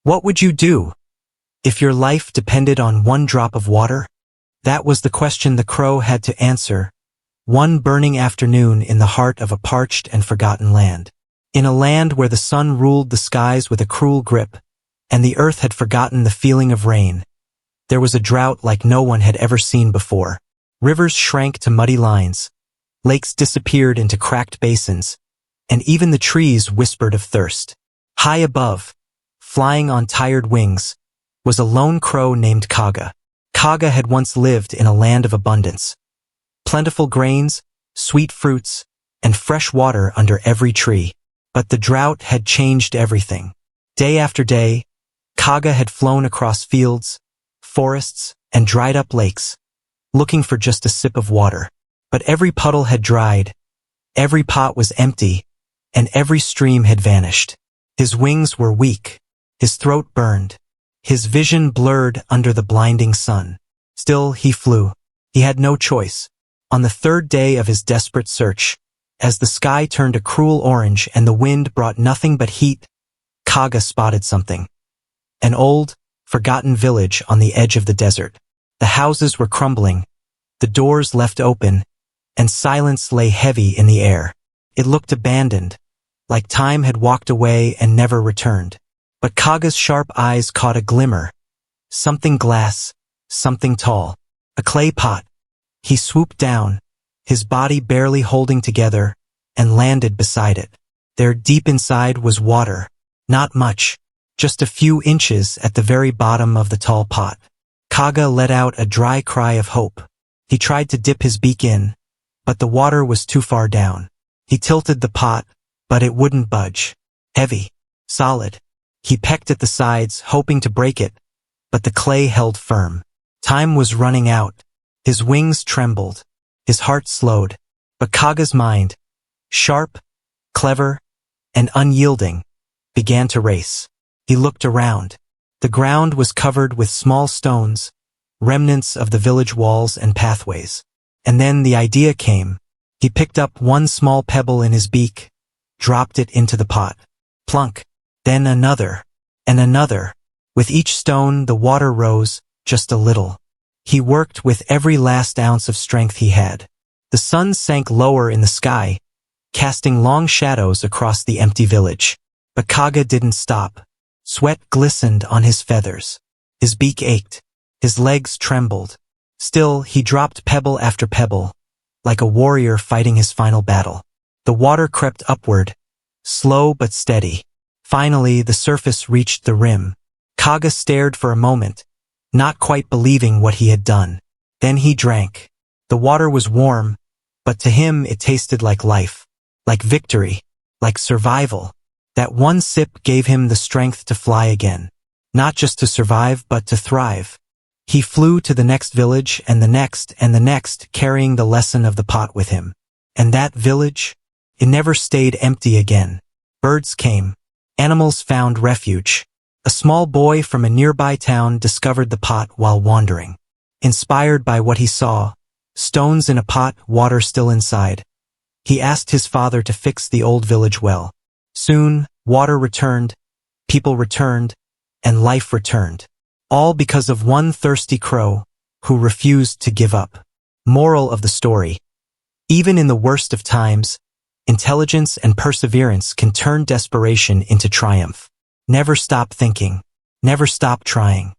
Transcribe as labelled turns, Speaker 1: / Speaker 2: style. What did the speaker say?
Speaker 1: What would you do if your life depended on one drop of water? That was the question the crow had to answer one burning afternoon in the heart of a parched and forgotten land. In a land where the sun ruled the skies with a cruel grip, and the earth had forgotten the feeling of rain, there was a drought like no one had ever seen before. Rivers shrank to muddy lines, lakes disappeared into cracked basins, and even the trees whispered of thirst. High above, flying on tired wings, was a lone crow named Kaga. Kaga had once lived in a land of abundance. Plentiful grains, sweet fruits, and fresh water under every tree. But the drought had changed everything. Day after day, Kaga had flown across fields, forests, and dried-up lakes, looking for just a sip of water. But every puddle had dried, every pot was empty, and every stream had vanished. His wings were weak, his throat burned, his vision blurred under the blinding sun. Still, he flew. He had no choice. On the third day of his desperate search, as the sky turned a cruel orange and the wind brought nothing but heat, Kaga spotted something. An old, forgotten village on the edge of the desert. The houses were crumbling, the doors left open, and silence lay heavy in the air. It looked abandoned, like time had walked away and never returned. But Kaga's sharp eyes caught a glimmer. Something glass, something tall. A clay pot. He swooped down, his body barely holding together, and landed beside it. There deep inside was water. Not much, just a few inches at the very bottom of the tall pot. Kaga let out a dry cry of hope. He tried to dip his beak in, but the water was too far down. He tilted the pot, but it wouldn't budge. Heavy, solid. He pecked at the sides, hoping to break it, but the clay held firm. Time was running out. His wings trembled. His heart slowed. But Kaga's mind, sharp, clever, and unyielding, began to race. He looked around. The ground was covered with small stones, remnants of the village walls and pathways. And then the idea came. He picked up one small pebble in his beak, dropped it into the pot. Plunk. Then another, and another. With each stone the water rose, just a little. He worked with every last ounce of strength he had. The sun sank lower in the sky, casting long shadows across the empty village. But Kaga didn't stop. Sweat glistened on his feathers. His beak ached. His legs trembled. Still, he dropped pebble after pebble, like a warrior fighting his final battle. The water crept upward, slow but steady. Finally, the surface reached the rim. Kaga stared for a moment, not quite believing what he had done. Then he drank. The water was warm, but to him it tasted like life, like victory, like survival. That one sip gave him the strength to fly again. Not just to survive, but to thrive. He flew to the next village and the next, carrying the lesson of the pot with him. And that village? It never stayed empty again. Birds came. Animals found refuge. A small boy from a nearby town discovered the pot while wandering. Inspired by what he saw, stones in a pot, water still inside, he asked his father to fix the old village well. Soon, water returned, people returned, and life returned. All because of one thirsty crow who refused to give up. Moral of the story: even in the worst of times, intelligence and perseverance can turn desperation into triumph. Never stop thinking. Never stop trying.